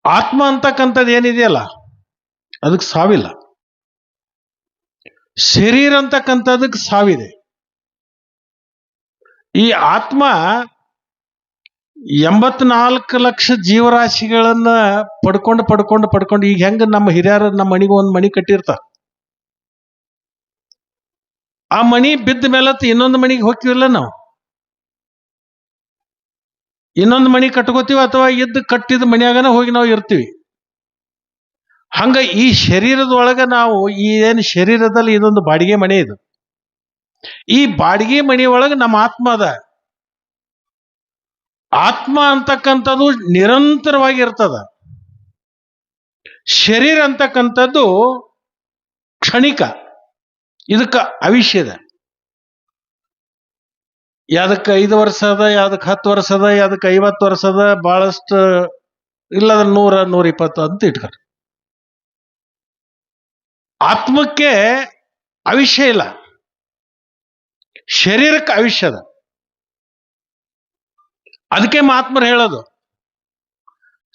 ಆತ್ಮ ಅಂತಕ್ಕಂಥದ್ದು ಏನಿದೆಯಲ್ಲ ಅದಕ್ಕೆ ಸಾವಿಲ್ಲ. ಶರೀರ ಅಂತಕ್ಕಂಥದಕ್ಕೆ ಸಾವಿದೆ. ಈ ಆತ್ಮ 84 ಲಕ್ಷ ಜೀವರಾಶಿಗಳನ್ನ ಪಡ್ಕೊಂಡು ಈಗ ಹೆಂಗ ನಮ್ಮ ಹಿರಿಯರು ನಮ್ಮ ಮನಿಗೆ ಒಂದು ಮಣಿ ಕಟ್ಟಿರ್ತಾರ. ಆ ಮಣಿ ಬಿದ್ದ ಮೇಲೆ ಇನ್ನೊಂದು ಮಣಿಗೆ ಹೋಗ್ತೀವಲ್ಲ, ನಾವು ಇನ್ನೊಂದು ಮಣಿ ಕಟ್ಕೋತೀವಿ ಅಥವಾ ಕಟ್ಟಿದ ಮಣಿಯಾಗನ ಹೋಗಿ ನಾವು ಇರ್ತೀವಿ. ಹಂಗ ಈ ಶರೀರದೊಳಗ ನಾವು ಈ ಏನು ಶರೀರದಲ್ಲಿ ಇದೊಂದು ಬಾಡಿಗೆ ಮನೆ, ಇದು ಈ ಬಾಡಿಗೆ ಮನೆ ಒಳಗೆ ನಮ್ಮ ಆತ್ಮ ಅದ. ಆತ್ಮ ಅಂತಕ್ಕಂಥದ್ದು ನಿರಂತರವಾಗಿ ಇರ್ತದ. ಶರೀರ ಅಂತಕ್ಕಂಥದ್ದು ಕ್ಷಣಿಕ, ಇದಕ್ಕೆ ಆಯುಷ್ಯದ. ಯಾವ್ದಕ್ಕೆ 5 ವರ್ಷ ಅದ, ಯಾವ್ದಕ್ಕೆ 10 ವರ್ಷ ಅದ, ಯಾವ್ದಕ್ಕೆ 50 ವರ್ಷ ಅದ, ಬಹಳಷ್ಟು ಇಲ್ಲದ 100, 120 ಅಂತ ಇಟ್ಕರ. ಆತ್ಮಕ್ಕೆ ಆಯುಷ್ಯ ಇಲ್ಲ, ಶರೀರಕ್ಕೆ ಆಯುಷ್ಯ ಅದ. ಅದಕ್ಕೆ ಮಹಾತ್ಮರು ಹೇಳೋದು,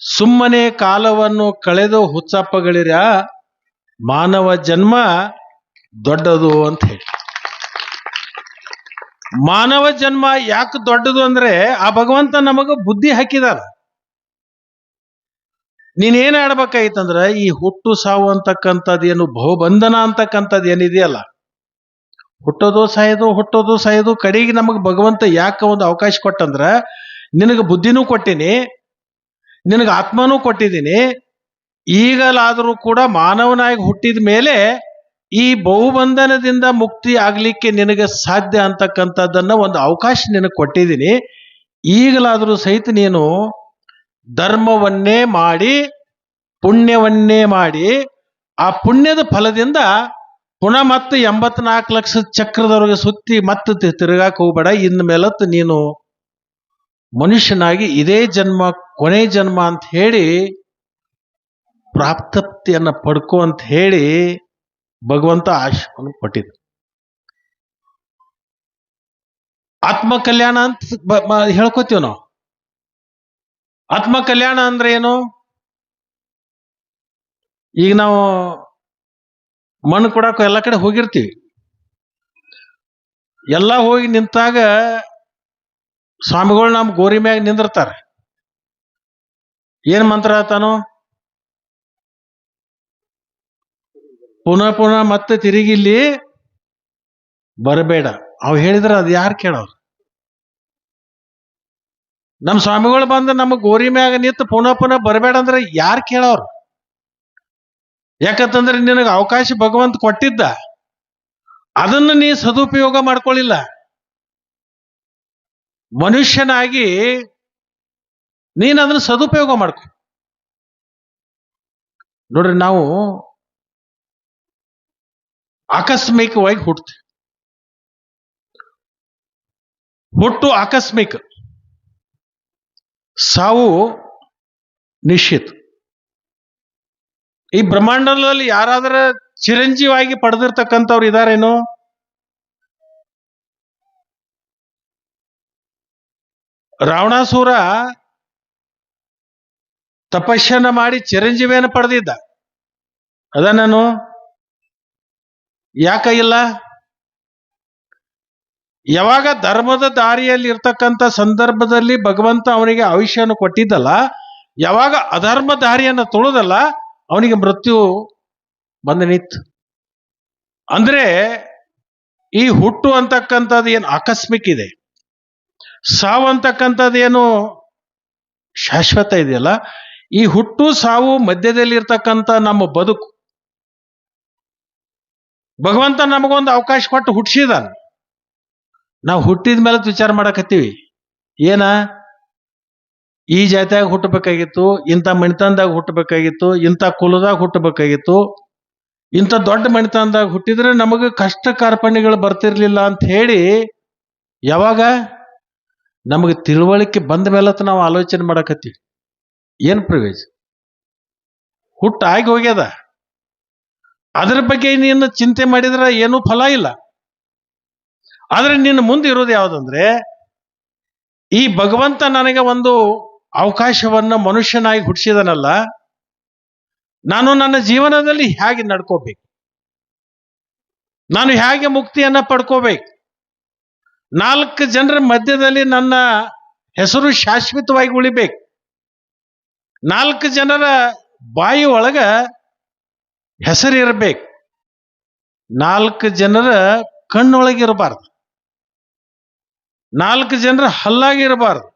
ಸುಮ್ಮನೆ ಕಾಲವನ್ನು ಕಳೆದು ಹುಚ್ಚಪ್ಪಗಳಿರ ಮಾನವ ಜನ್ಮ ದೊಡ್ಡದು ಅಂತ ಹೇಳಿ. ಮಾನವ ಜನ್ಮ ಯಾಕೆ ದೊಡ್ಡದು ಅಂದ್ರೆ ಆ ಭಗವಂತ ನಮಗ ಬುದ್ಧಿ ಹಾಕಿದಾರ. ನೀನೇನ್ ಆಡ್ಬೇಕಾಗಿತ್ತಂದ್ರ ಈ ಹುಟ್ಟು ಸಾವು ಅಂತಕ್ಕಂಥದ್ದು ಏನು ಬಹುಬಂಧನ ಅಂತಕ್ಕಂಥದ್ದು ಏನಿದೆಯಲ್ಲ, ಹುಟ್ಟೋದು ಸಾಯೋದು ಕಡೆಗೆ ನಮಗ್ ಭಗವಂತ ಯಾಕೆ ಒಂದು ಅವಕಾಶ ಕೊಟ್ಟಂದ್ರ, ನಿನಗೆ ಬುದ್ಧಿನೂ ಕೊಟ್ಟಿನಿ, ನಿನಗೆ ಆತ್ಮನೂ ಕೊಟ್ಟಿದ್ದೀನಿ. ಈಗಲಾದರೂ ಕೂಡ ಮಾನವನಾಗಿ ಹುಟ್ಟಿದ ಮೇಲೆ ಈ ಬಹುಬಂಧನದಿಂದ ಮುಕ್ತಿ ಆಗ್ಲಿಕ್ಕೆ ನಿನಗೆ ಸಾಧ್ಯ ಅಂತಕ್ಕಂಥದ್ದನ್ನ ಒಂದು ಅವಕಾಶ ನಿನಗೆ ಕೊಟ್ಟಿದ್ದೀನಿ. ಈಗಲಾದರೂ ಸಹಿತ ನೀನು ಧರ್ಮವನ್ನೇ ಮಾಡಿ ಪುಣ್ಯವನ್ನೇ ಮಾಡಿ ಆ ಪುಣ್ಯದ ಫಲದಿಂದ ಪುನಃ ಮತ್ತೆ 84 ಲಕ್ಷ ಚಕ್ರದವರೆಗೆ ಸುತ್ತಿ ಮತ್ತೆ ತಿರುಗಾಕ ಹೋಗ್ಬೇಡ. ಇನ್ನು ಮೇಲತ್ತು ನೀನು ಮನುಷ್ಯನಾಗಿ ಇದೇ ಜನ್ಮ ಕೊನೆ ಜನ್ಮ ಅಂತ ಹೇಳಿ ಪ್ರಾಪ್ತತೆಯನ್ನ ಪಡ್ಕೋ ಅಂತ ಹೇಳಿ ಭಗವಂತ ಆಶಯವನ್ನು ಕೊಟ್ಟಿದ್ದ. ಆತ್ಮ ಕಲ್ಯಾಣ ಅಂತ ಹೇಳ್ಕೊತೀವಿ ನಾವು. ಆತ್ಮ ಕಲ್ಯಾಣ ಅಂದ್ರೆ ಏನು? ಈಗ ನಾವು ಮಣ್ಣು ಕೊಡಾಕ ಎಲ್ಲ ಕಡೆ ಹೋಗಿರ್ತೀವಿ. ಎಲ್ಲ ಹೋಗಿ ನಿಂತಾಗ ಸ್ವಾಮಿಗಳು ನಮ್ಮ ಗೋರಿ ಮ್ಯಾಗ ನಿಂದಿರ್ತಾರೆ. ಏನ್ ಮಂತ್ರ ಆತಾನು? ಪುನಃ ಮತ್ತೆ ತಿರುಗಿ ಇಲ್ಲಿ ಬರಬೇಡ. ಅವ್ ಹೇಳಿದ್ರೆ ಅದು ಯಾರು ಕೇಳೋರು? ನಮ್ಮ ಸ್ವಾಮಿಗಳು ಬಂದು ನಮ್ಮ ಗೋರಿ ಮ್ಯಾಗ ನಿಂತು ಪುನಃ ಬರಬೇಡ ಅಂದ್ರೆ ಯಾರು ಕೇಳೋರು? ಯಾಕಂತಂದ್ರೆ ನಿನಗೆ ಅವಕಾಶ ಭಗವಂತ ಕೊಟ್ಟಿದ್ದ, ಅದನ್ನು ನೀ ಸದುಪಯೋಗ ಮಾಡ್ಕೊಳ್ಳಿಲ್ಲ. ಮನುಷ್ಯನಾಗಿ ನೀನು ಅದನ್ನು ಸದುಪಯೋಗ ಮಾಡ್ಕೊ. ನೋಡ್ರಿ, ನಾವು ಆಕಸ್ಮಿಕವಾಗಿ ಹುಟ್ಟುತ್ತೆ. ಹುಟ್ಟು ಆಕಸ್ಮಿಕ, ಸಾವು ನಿಶ್ಚಿತ. ಈ ಬ್ರಹ್ಮಾಂಡದಲ್ಲಿ ಯಾರಾದರೂ ಚಿರಂಜೀವಾಗಿ ಪಡೆದಿರ್ತಕ್ಕಂಥವ್ರು ಇದಾರೇನು? ರಾವಣಾಸುರ ತಪಸ್ಸನ್ನ ಮಾಡಿ ಚಿರಂಜೀವಿಯನ್ನು ಪಡೆದಿದ್ದ. ಅದ ನಾನು ಯಾಕ ಇಲ್ಲ? ಯಾವಾಗ ಧರ್ಮದ ದಾರಿಯಲ್ಲಿ ಇರ್ತಕ್ಕಂಥ ಸಂದರ್ಭದಲ್ಲಿ ಭಗವಂತ ಅವನಿಗೆ ಆಯುಷ್ಯವನ್ನು ಕೊಟ್ಟಿದ್ದಲ್ಲ, ಯಾವಾಗ ಅಧರ್ಮ ದಾರಿಯನ್ನು ತುಳಿದಲ್ಲ ಅವನಿಗೆ ಮೃತ್ಯು ಬಂದು ನಿಂತು. ಅಂದ್ರೆ ಈ ಹುಟ್ಟು ಅಂತಕ್ಕಂಥದ್ದು ಏನು ಆಕಸ್ಮಿಕ ಇದೆ, ಸಾವು ಅಂತಕ್ಕಂಥದ್ದು ಏನು ಶಾಶ್ವತ ಇದೆಯಲ್ಲ, ಈ ಹುಟ್ಟು ಸಾವು ಮಧ್ಯದಲ್ಲಿ ಇರ್ತಕ್ಕಂಥ ನಮ್ಮ ಬದುಕು ಭಗವಂತ ನಮಗೊಂದು ಅವಕಾಶ ಕೊಟ್ಟು ಹುಟ್ಟಿಸಿದಾನ. ನಾವು ಹುಟ್ಟಿದ ಮೇಲೆ ವಿಚಾರ ಮಾಡಕತ್ತೀವಿ, ಏನ ಈ ಜಾತಿಯಾಗ ಹುಟ್ಟಬೇಕಾಗಿತ್ತು, ಇಂಥ ಮಣಿತನದಾಗ ಹುಟ್ಟಬೇಕಾಗಿತ್ತು, ಇಂಥ ಕುಲದಾಗ ಹುಟ್ಟಬೇಕಾಗಿತ್ತು, ಇಂಥ ದೊಡ್ಡ ಮಣಿತನದಾಗ ಹುಟ್ಟಿದ್ರೆ ನಮಗೆ ಕಷ್ಟ ಕಾರ್ಪಣ್ಯಗಳು ಬರ್ತಿರ್ಲಿಲ್ಲ ಅಂತ ಹೇಳಿ ಯಾವಾಗ ನಮಗೆ ತಿಳುವಳಿಕೆ ಬಂದ ಮೇಲೆ ನಾವು ಆಲೋಚನೆ ಮಾಡಕತ್ತೀವಿ. ಏನ್ ಪ್ರಯೋಜನ? ಹುಟ್ಟಾಗಿ ಹೋಗ್ಯದ, ಅದರ ಬಗ್ಗೆ ನೀನು ಚಿಂತೆ ಮಾಡಿದ್ರೆ ಏನೂ ಫಲ ಇಲ್ಲ. ಆದ್ರೆ ನಿನ್ನ ಮುಂದೆ ಇರೋದು ಯಾವುದಂದ್ರೆ, ಈ ಭಗವಂತ ನನಗೆ ಒಂದು ಅವಕಾಶವನ್ನ ಮನುಷ್ಯನಾಗಿ ಹುಟ್ಟಿಸಿದನಲ್ಲ, ನಾನು ನನ್ನ ಜೀವನದಲ್ಲಿ ಹೇಗೆ ನಡ್ಕೋಬೇಕು, ನಾನು ಹೇಗೆ ಮುಕ್ತಿಯನ್ನ ಪಡ್ಕೋಬೇಕು, 4 ಜನರ ಮಧ್ಯದಲ್ಲಿ ನನ್ನ ಹೆಸರು ಶಾಶ್ವತವಾಗಿ ಉಳಿಬೇಕು, 4 ಜನರ ಬಾಯಿ ಒಳಗ ಹೆಸರು ಇರಬೇಕು, 4 ಜನರ ಕಣ್ಣೊಳಗಿರಬಾರ್ದು, 4 ಜನರ ಹಲ್ಲಾಗಿರಬಾರ್ದು,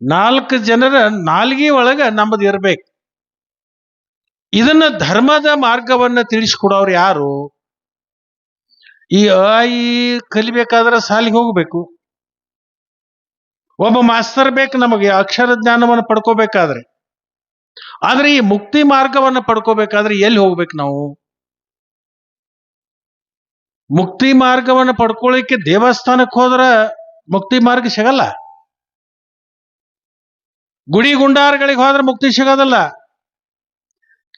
4 ಜನರ ನಾಲ್ಗೆ ಒಳಗ ನಮ್ಮದು ಇರಬೇಕು. ಇದನ್ನ ಧರ್ಮದ ಮಾರ್ಗವನ್ನ ತಿಳಿಸ್ಕೊಡೋರು ಯಾರು? ಈ ಈ ಕಲಿಬೇಕಾದ್ರೆ ಸಾಲಿಗೆ ಹೋಗ್ಬೇಕು, ಒಬ್ಬ ಮಾಸ್ತರ್ ಬೇಕು ನಮಗೆ ಅಕ್ಷರ ಜ್ಞಾನವನ್ನು ಪಡ್ಕೋಬೇಕಾದ್ರೆ. ಆದ್ರೆ ಈ ಮುಕ್ತಿ ಮಾರ್ಗವನ್ನು ಪಡ್ಕೋಬೇಕಾದ್ರೆ ಎಲ್ಲಿ ಹೋಗ್ಬೇಕು ನಾವು? ಮುಕ್ತಿ ಮಾರ್ಗವನ್ನು ಪಡ್ಕೊಳ್ಳಿಕ್ಕೆ ದೇವಸ್ಥಾನಕ್ಕೆ ಹೋದ್ರ ಮುಕ್ತಿ ಮಾರ್ಗ ಸಿಗಲ್ಲ, ಗುಡಿ ಗುಂಡಾರಗಳಿಗೆ ಹೋದ್ರೆ ಮುಕ್ತಿ ಸಿಗೋದಲ್ಲ,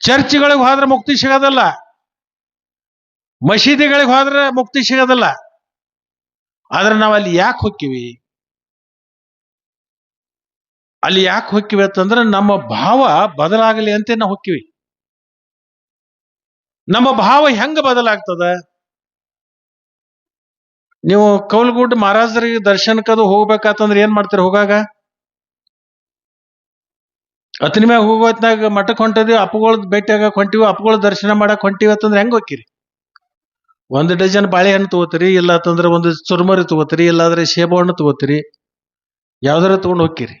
ಚರ್ಚ್ಗಳಿಗೆ ಹೋದ್ರೆ ಮುಕ್ತಿ ಸಿಗೋದಲ್ಲ, ಮಸೀದಿಗಳಿಗೆ ಹೋದ್ರೆ ಮುಕ್ತಿ ಸಿಗೋದಲ್ಲ. ಆದ್ರೆ ನಾವು ಅಲ್ಲಿ ಯಾಕೆ ಹೋಗ್ತೀವಿ? ಅಲ್ಲಿ ಯಾಕೆ ಹೋಗ್ತೀವಿ ಅಂತಂದ್ರೆ ನಮ್ಮ ಭಾವ ಬದಲಾಗಲಿ ಅಂತ ನಾವು ಹೋಗ್ತೀವಿ. ನಮ್ಮ ಭಾವ ಹೆಂಗ ಬದಲಾಗ್ತದ? ನೀವು ಕೌಲ್ಗುಡ್ ಮಹಾರಾಜರಿಗೆ ದರ್ಶನಕ್ಕದು ಹೋಗ್ಬೇಕಾತಂದ್ರೆ ಏನ್ ಮಾಡ್ತೀರಿ? ಹೋಗಾಗ ಅತನಿ ಮ್ಯಾಗ ಹೋಗೋತ್ನಾಗ ಮಠಕ್ಕೆ ಹೊಂಟದೀವಿ, ಅಪ್ಪಗಳದ್ ಭೇಟಿಯಾಗ ಹೊಂಟಿವಿ, ಅಪ್ಪಗಳ ದರ್ಶನ ಮಾಡಕ್ ಹೊಂಟಿವಿ ಅಂತಂದ್ರೆ ಹೆಂಗ್ ಹೋಗ್ತೀರಿ? 1 ಡಜನ್ ಬಾಳೆಹಣ್ಣು ತಗೋತೀರಿ, ಇಲ್ಲ ಅಂತಂದ್ರೆ 1 ಚುರುಮರಿ ತಗೋತೀರಿ, ಇಲ್ಲಾದ್ರೆ ಸೇಬು ಹಣ್ಣು ತಗೋತೀರಿ, ಯಾವ್ದಾರ ತಗೊಂಡು ಹೋಗ್ತೀರಿ.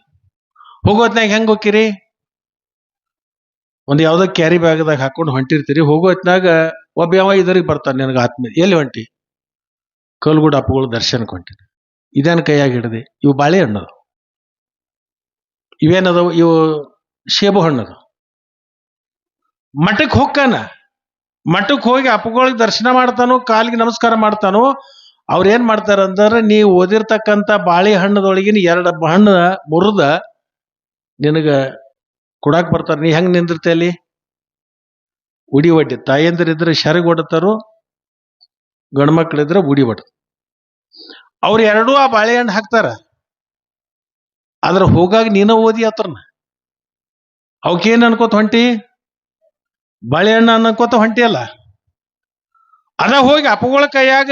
ಹೋಗೋತ್ನಾಗ ಹೆಂಗ್ ಹೋಗ್ತೀರಿ? ಒಂದು ಯಾವ್ದೋ ಕ್ಯಾರಿ ಬ್ಯಾಗ್ದಾಗ ಹಾಕೊಂಡು ಹೊಂಟಿರ್ತೀರಿ. ಹೋಗೋತ್ನಾಗ ಒಬ್ಬ ಯಾವ ಇದರಿಗೆ ಬರ್ತಾನೆ ನಿನಗೆ ಆತ್ಮ, ಎಲ್ಲಿ ಹೊಂಟಿ? ಕಲ್ಗುಡ್ ಅಪ್ಪಗಳು ದರ್ಶನಕ್ಕೆ ಹೊಂಟಿರಿ. ಇದೇನು ಕೈಯಾಗಿ ಹಿಡ್ದೆ? ಇವು ಬಾಳೆಹಣ್ಣು, ಇವೇನದವು? ಇವು ಸೇಬು ಹಣ್ಣದು. ಮಠಕ್ಕೆ ಹೋಗ್ಕಾನ, ಮಠಕ್ಕೆ ಹೋಗಿ ಅಪ್ಪಗಳಿಗೆ ದರ್ಶನ ಮಾಡ್ತಾನೋ, ಕಾಲಿಗೆ ನಮಸ್ಕಾರ ಮಾಡ್ತಾನೋ. ಅವ್ರ ಏನ್ ಮಾಡ್ತಾರಂದ್ರೆ, ನೀವು ಓದಿರ್ತಕ್ಕಂಥ ಬಾಳೆಹಣ್ಣದೊಳಗಿನ 2 ಹಣ್ಣು ಮುರಿದ ನಿನಗ ಕೊಡಾಕ್ ಬರ್ತಾರ. ನೀ ಹೆಂಗ್ ನಿಂದಿರ್ತಿ ಅಲ್ಲಿ? ಉಡಿ ಒಡ್ಡಿ. ತಾಯಂದಿರಿದ್ರೆ ಶರಗ್ ಹೊಡತಾರು, ಗಂಡ್ಮಕ್ಳಿದ್ರೆ ಉಡಿ ಒಡ್ಡ. ಅವ್ರು 2 ಆ ಬಾಳೆಹಣ್ಣು ಹಾಕ್ತಾರ. ಆದ್ರೆ ಹೋಗಾಗ ನೀನ ಓದಿ ಆತರ್ನ ಅವಕ್ಕೇನ್ ಅನ್ಕೋತ ಹೊಂಟಿ? ಬಾಳೆಹಣ್ಣು ಅನ್ಕೋತ ಹೊಂಟಿ ಅಲ್ಲ. ಅದ ಹೋಗಿ ಅಪ್ಪಗಳ ಕೈಯಾಗ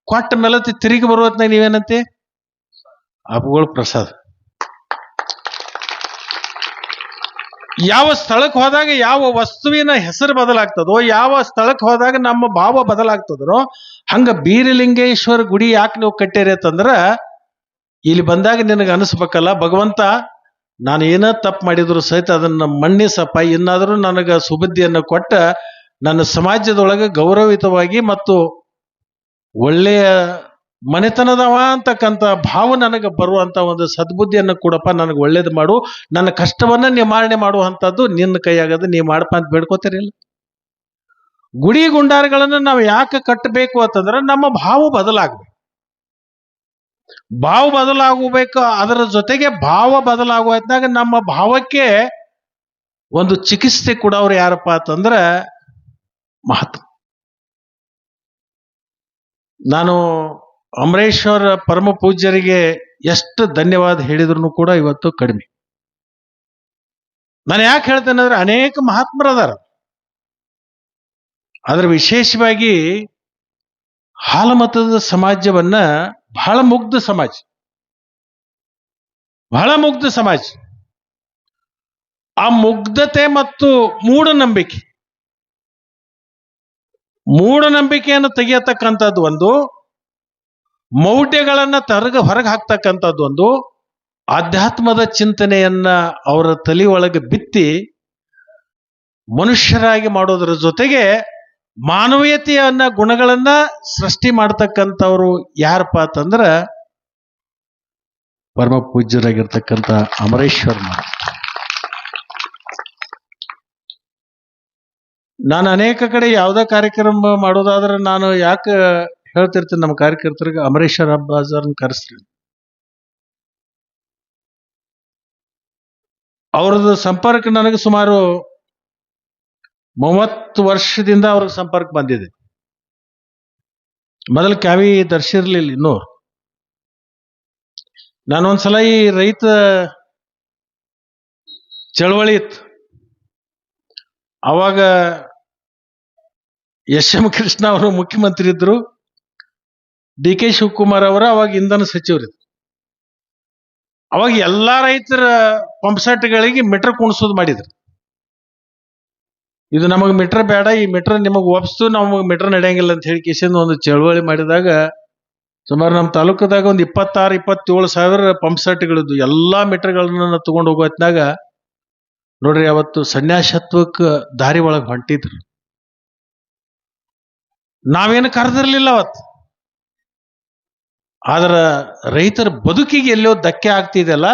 ಕೊಟ್ಟ ಮೇಲೆ ತಿರುಗಿ ಬರುವತ್ನಾಗ ನೀವೇನಂತೆ? ಅಪ್ಪಗಳ ಪ್ರಸಾದ. ಯಾವ ಸ್ಥಳಕ್ಕೆ ಹೋದಾಗ ಯಾವ ವಸ್ತುವಿನ ಹೆಸರು ಬದಲಾಗ್ತದೋ, ಯಾವ ಸ್ಥಳಕ್ಕೆ ಹೋದಾಗ ನಮ್ಮ ಭಾವ ಬದಲಾಗ್ತದೋ, ಹಂಗ ಬೀರಲಿಂಗೇಶ್ವರ ಗುಡಿ ಯಾಕೆ ನೀವು ಕಟ್ಟೇರಿ ಅಂತಂದ್ರ, ಇಲ್ಲಿ ಬಂದಾಗ ನಿನಗೆ ಅನಿಸ್ಬೇಕಲ್ಲ, ಭಗವಂತ ನಾನು ಏನ ತಪ್ಪು ಮಾಡಿದ್ರು ಸಹಿತ ಅದನ್ನ ಮನ್ನಿಸಪ್ಪ, ಇನ್ನಾದರೂ ನನಗ ಸುಬುದ್ಧಿಯನ್ನು ಕೊಟ್ಟ ನನ್ನ ಸಮಾಜದೊಳಗೆ ಗೌರವಿತವಾಗಿ ಮತ್ತು ಒಳ್ಳೆಯ ಮನೆತನದವ ಅಂತಕ್ಕಂಥ ಭಾವ ನನಗೆ ಬರುವಂತ ಒಂದು ಸದ್ಬುದ್ಧಿಯನ್ನು ಕೊಡಪ್ಪ, ನನಗೆ ಒಳ್ಳೇದು ಮಾಡು, ನನ್ನ ಕಷ್ಟವನ್ನ ನಿವಾರಣೆ ಮಾಡುವಂಥದ್ದು ನಿನ್ನ ಕೈಯಾಗದು, ನೀ ಮಾಡಪ್ಪ ಅಂತ ಬೇಡ್ಕೋತೀರಿಲ್ಲ. ಗುಡಿ ಗುಂಡಾರಗಳನ್ನು ನಾವು ಯಾಕೆ ಕಟ್ಟಬೇಕು ಅಂತಂದ್ರೆ ನಮ್ಮ ಭಾವ ಬದಲಾಗಬೇಕು. ಭಾವ ಬದಲಾಗಬೇಕು. ಅದರ ಜೊತೆಗೆ ಭಾವ ಬದಲಾಗುವಾಗ ನಮ್ಮ ಭಾವಕ್ಕೆ ಒಂದು ಚಿಕಿತ್ಸೆ ಕೊಡೋರು ಯಾರಪ್ಪ ಅಂತಂದ್ರೆ ಮಹಾತ್ಮ. ನಾನು ಅಮರೇಶ್ವರ ಪರಮ ಪೂಜ್ಯರಿಗೆ ಎಷ್ಟು ಧನ್ಯವಾದ ಹೇಳಿದ್ರು ಕೂಡ ಇವತ್ತು ಕಡಿಮೆ. ನಾನು ಯಾಕೆ ಹೇಳ್ತೇನೆ ಅಂದ್ರೆ, ಅನೇಕ ಮಹಾತ್ಮರದಾರ, ಆದ್ರೆ ವಿಶೇಷವಾಗಿ ಹಾಲಮತದ ಸಮಾಜವನ್ನ ಬಹಳ ಮುಗ್ಧ ಸಮಾಜ, ಬಹಳ ಮುಗ್ಧ ಸಮಾಜ. ಆ ಮುಗ್ಧತೆ ಮತ್ತು ಮೂಢನಂಬಿಕೆಯನ್ನು ತೆಗೆಯತಕ್ಕಂಥದ್ದು ಒಂದು, ಮೌಢ್ಯಗಳನ್ನ ಹೊರಗೆ ಹಾಕ್ತಕ್ಕಂಥದ್ದು ಒಂದು, ಆಧ್ಯಾತ್ಮದ ಚಿಂತನೆಯನ್ನ ಅವರ ತಲೆ ಒಳಗೆ ಬಿತ್ತಿ ಮನುಷ್ಯರಾಗಿ ಮಾಡೋದರ ಜೊತೆಗೆ ಮಾನವೀಯತೆಯನ್ನ ಗುಣಗಳನ್ನ ಸೃಷ್ಟಿ ಮಾಡ್ತಕ್ಕಂಥವ್ರು ಯಾರಪ್ಪ ಅಂತಂದ್ರ ಪರಮ ಪೂಜ್ಯರಾಗಿರ್ತಕ್ಕಂಥ ಅಮರೇಶ್ವರ. ನಾನು ಅನೇಕ ಕಡೆ ಯಾವುದೇ ಕಾರ್ಯಕ್ರಮ ಮಾಡೋದಾದ್ರೆ ನಾನು ಯಾಕೆ ಹೇಳ್ತಿರ್ತೀನಿ ನಮ್ಮ ಕಾರ್ಯಕರ್ತರಿಗೆ, ಅಮರೇಶ್ವರ ಹಬ್ಬಾಜಾರನ್ನ ಕರೆಸ್ರಿ. ಅವ್ರದ್ದು ಸಂಪರ್ಕ ನನಗೆ ಸುಮಾರು 30 ವರ್ಷದಿಂದ ಅವ್ರಿಗೆ ಸಂಪರ್ಕ ಬಂದಿದೆ. ಮೊದಲು ಕ್ಯಾವಿ ದರ್ಶಿರ್ಲಿಲ್ಲ ಇನ್ನೂ. ನಾನೊಂದ್ಸಲ ಈ ರೈತ ಚಳವಳಿ ಇತ್ತು. ಅವಾಗ ಎಸ್ ಎಂ ಕೃಷ್ಣ ಅವರು ಮುಖ್ಯಮಂತ್ರಿ ಇದ್ರು, ಡಿ ಕೆ ಶಿವಕುಮಾರ್ ಅವರ ಅವಾಗ ಇಂಧನ ಸಚಿವರಿದ್ರು. ಅವಾಗ ಎಲ್ಲಾ ರೈತರ ಪಂಪ್ಸೆಟ್ಗಳಿಗೆ ಮೀಟರ್ ಕುಣಿಸೋದು ಮಾಡಿದ್ರು. ಇದು ನಮಗೆ ಮೀಟರ್ ಬೇಡ, ಈ ಮೀಟರ್ ನಿಮಗೆ ಒಪ್ಪಿಸ್ತು, ನಮಗೆ ಮೀಟರ್ ನಡೆಯಂಗಿಲ್ಲ ಅಂತ ಹೇಳಿ ಕಿಸಿಂದ ಒಂದು ಚಳವಳಿ ಮಾಡಿದಾಗ ಸುಮಾರು ನಮ್ಮ ತಾಲೂಕದಾಗ ಒಂದು 26-27 ಸಾವಿರ ಪಂಪ್ಸೆಟ್ಗಳಿದ್ದು. ಎಲ್ಲಾ ಮೀಟರ್ಗಳನ್ನ ತಗೊಂಡು ಹೋಗೋ ಹೊತ್ನಾಗ ನೋಡ್ರಿ, ಅವತ್ತು ಸನ್ಯಾಸತ್ವಕ್ಕೆ ದಾರಿ ಒಳಗೆ ಹೊಂಟಿದ್ರು. ನಾವೇನು ಕರೆದಿರ್ಲಿಲ್ಲ ಅವತ್ತು. ಆದ್ರ ರೈತರ ಬದುಕಿಗೆ ಎಲ್ಲೋ ಧಕ್ಕೆ ಆಗ್ತಿದೆಯಲ್ಲ,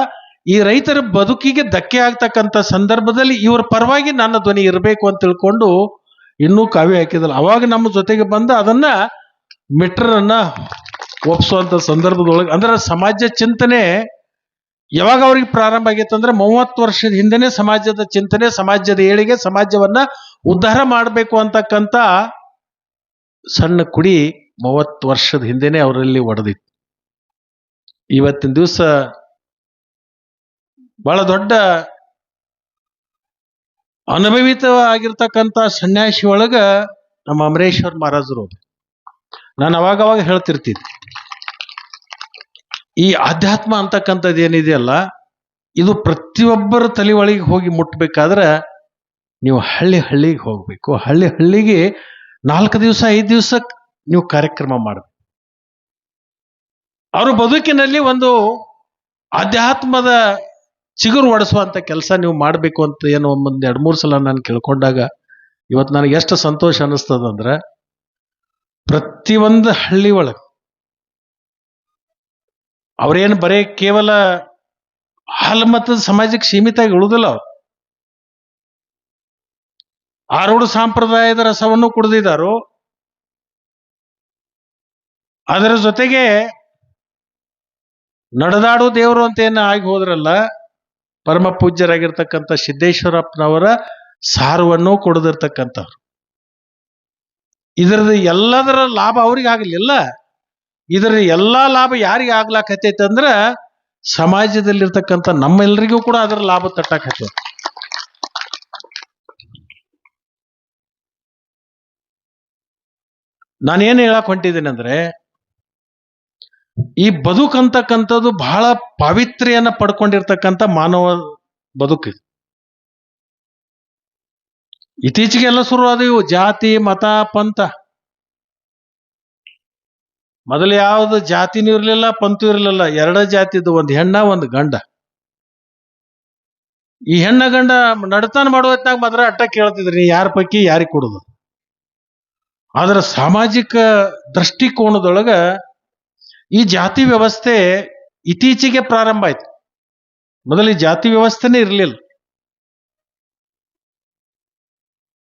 ಈ ರೈತರ ಬದುಕಿಗೆ ಧಕ್ಕೆ ಆಗ್ತಕ್ಕಂಥ ಸಂದರ್ಭದಲ್ಲಿ ಇವ್ರ ಪರವಾಗಿ ನನ್ನ ಧ್ವನಿ ಇರಬೇಕು ಅಂತ ತಿಳ್ಕೊಂಡು ಇನ್ನೂ ಕಾವ್ಯ ಹಾಕಿದಲ್ಲ. ಅವಾಗ ನಮ್ಮ ಜೊತೆಗೆ ಬಂದು ಅದನ್ನ ಮೀಟರ್ ಅನ್ನ ಒಪ್ಸುವಂತ ಸಂದರ್ಭದೊಳಗೆ, ಅಂದ್ರೆ ಸಮಾಜ ಚಿಂತನೆ ಯಾವಾಗ ಅವ್ರಿಗೆ ಪ್ರಾರಂಭ ಆಗೈತೆ ಅಂದ್ರೆ 30 ವರ್ಷದ ಹಿಂದೆನೆ ಸಮಾಜದ ಚಿಂತನೆ, ಸಮಾಜದ ಏಳಿಗೆ, ಸಮಾಜವನ್ನ ಉದ್ಧಾರ ಮಾಡಬೇಕು ಅಂತಕ್ಕಂಥ ಸಣ್ಣ ಕುಡಿ 30 ವರ್ಷದ ಹಿಂದೆನೆ ಅವರಲ್ಲಿ ಒಡೆದಿತ್ತು. ಇವತ್ತಿನ ದಿವಸ ಬಹಳ ದೊಡ್ಡ ಅನುಭವಿತ ಆಗಿರ್ತಕ್ಕಂಥ ಸನ್ಯಾಸಿ ಒಳಗ ನಮ್ಮ ಅಮರೇಶ್ವರ್ ಮಹಾರಾಜರು. ನಾನು ಅವಾಗ ಹೇಳ್ತಿರ್ತೀನಿ, ಈ ಆಧ್ಯಾತ್ಮ ಅಂತಕ್ಕಂಥದ್ದು ಏನಿದೆಯಲ್ಲ, ಇದು ಪ್ರತಿಯೊಬ್ಬರ ತಲೆ ಒಳಗೆ ಹೋಗಿ ಮುಟ್ಬೇಕಾದ್ರೆ ನೀವು ಹಳ್ಳಿಗೆ ಹೋಗ್ಬೇಕು. ಹಳ್ಳಿಗೆ 4 ದಿವಸ 5 ದಿವಸ ನೀವು ಕಾರ್ಯಕ್ರಮ ಮಾಡಬೇಕು. ಅವ್ರ ಬದುಕಿನಲ್ಲಿ ಒಂದು ಆಧ್ಯಾತ್ಮದ ಚಿಗುರು ಒಡಿಸುವಂತ ಕೆಲಸ ನೀವು ಮಾಡಬೇಕು ಅಂತ ಏನೋ ಒಂದು 2-3 ಸಲ ನಾನು ಕೇಳ್ಕೊಂಡಾಗ ಇವತ್ತು ನನಗೆ ಎಷ್ಟು ಸಂತೋಷ ಅನ್ನಿಸ್ತದಂದ್ರೆ, ಪ್ರತಿಯೊಂದು ಹಳ್ಳಿ ಒಳಗೆ ಅವ್ರೇನು ಬರೇ ಕೇವಲ ಹಾಲ್ಮತದ ಸಮಾಜಕ್ಕೆ ಸೀಮಿತ ಆಗಿ ಉಳಿದಿಲ್ಲ. ಅವ್ರು ಆರೋಡು ಸಂಪ್ರದಾಯದ ರಸವನ್ನು ಕುಡಿದಿದ್ದಾರೋ, ಅದರ ಜೊತೆಗೆ ನಡೆದಾಡು ದೇವರು ಅಂತ ಏನು ಆಗಿ ಹೋದ್ರಲ್ಲ, ಪರಮ ಪೂಜ್ಯರಾಗಿರ್ತಕ್ಕಂಥ ಸಿದ್ದೇಶ್ವರಪ್ಪನವರ ಸಾರವನ್ನು ಕೊಡದಿರ್ತಕ್ಕಂಥವ್ರು. ಇದರದ ಎಲ್ಲದರ ಲಾಭ ಅವ್ರಿಗೆ ಆಗಲಿಲ್ಲ. ಇದರ ಎಲ್ಲಾ ಲಾಭ ಯಾರಿಗೆ ಆಗ್ಲಾಕತ್ತೈತೆ ಅಂದ್ರ ಸಮಾಜದಲ್ಲಿರ್ತಕ್ಕಂಥ ನಮ್ಮೆಲ್ಲರಿಗೂ ಕೂಡ ಅದರ ಲಾಭ ತಟ್ಟಾಕತ್ತೈತೆ. ನಾನೇನು ಹೇಳಕ್ ಹೊಂಟಿದ್ದೇನೆ ಅಂದ್ರೆ, ಈ ಬದುಕಂತಕ್ಕಂಥದ್ದು ಬಹಳ ಪಾವಿತ್ರ್ಯನ ಪಡ್ಕೊಂಡಿರ್ತಕ್ಕಂಥ ಮಾನವ ಬದುಕು. ಇತ್ತೀಚೆಗೆಲ್ಲ ಶುರು ಆದವು ಜಾತಿ ಮತ ಪಂಥ. ಮೊದಲು ಯಾವ್ದು ಜಾತಿನೂ ಇರ್ಲಿಲ್ಲ, ಪಂಥೂ ಇರ್ಲಿಲ್ಲ. 2 ಜಾತಿದ್ದು, ಒಂದು ಹೆಣ್ಣ ಒಂದು ಗಂಡ. ಈ ಹೆಣ್ಣ ಗಂಡ ನಡತನ ಮಾಡುವತ್ನಾಗ ಮಾತ್ರ ಅಟ್ಟ ಕೇಳ್ತಿದ್ರಿ, ಯಾರ ಪೈಕಿ ಯಾರಿಗೆ ಕೊಡುದು. ಆದ್ರೆ ಸಾಮಾಜಿಕ ದೃಷ್ಟಿಕೋನದೊಳಗ ಈ ಜಾತಿ ವ್ಯವಸ್ಥೆ ಇತ್ತೀಚೆಗೆ ಪ್ರಾರಂಭ ಆಯ್ತು. ಮೊದಲು ಈ ಜಾತಿ ವ್ಯವಸ್ಥೆನೇ ಇರಲಿಲ್ಲ.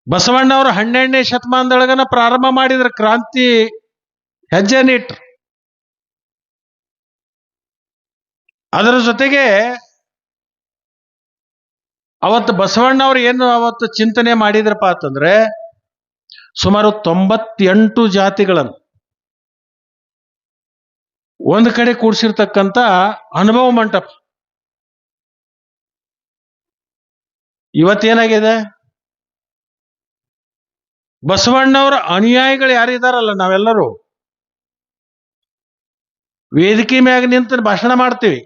ಬಸವಣ್ಣವರು 12ನೇ ಶತಮಾನದೊಳಗನ ಪ್ರಾರಂಭ ಮಾಡಿದ್ರ ಕ್ರಾಂತಿ ಹೆಜ್ಜೆನ ಇಟ್ರು. ಅದರ ಜೊತೆಗೆ ಅವತ್ತು ಬಸವಣ್ಣವ್ರು ಏನು ಅವತ್ತು ಚಿಂತನೆ ಮಾಡಿದ್ರಪ್ಪ ಅಂತಂದ್ರೆ, ಸುಮಾರು 98 ಜಾತಿಗಳನ್ನು ಒಂದು ಕಡೆ ಕೂಡಿಸಿರ್ತಕ್ಕಂಥ ಅನುಭವ ಮಂಟಪ. ಇವತ್ತೇನಾಗಿದೆ, ಬಸವಣ್ಣವರ ಅನುಯಾಯಿಗಳು ಯಾರಿದಾರಲ್ಲ, ನಾವೆಲ್ಲರೂ ವೇದಿಕೆ ಮ್ಯಾಗ ನಿಂತು ಭಾಷಣ ಮಾಡ್ತೀವಿ.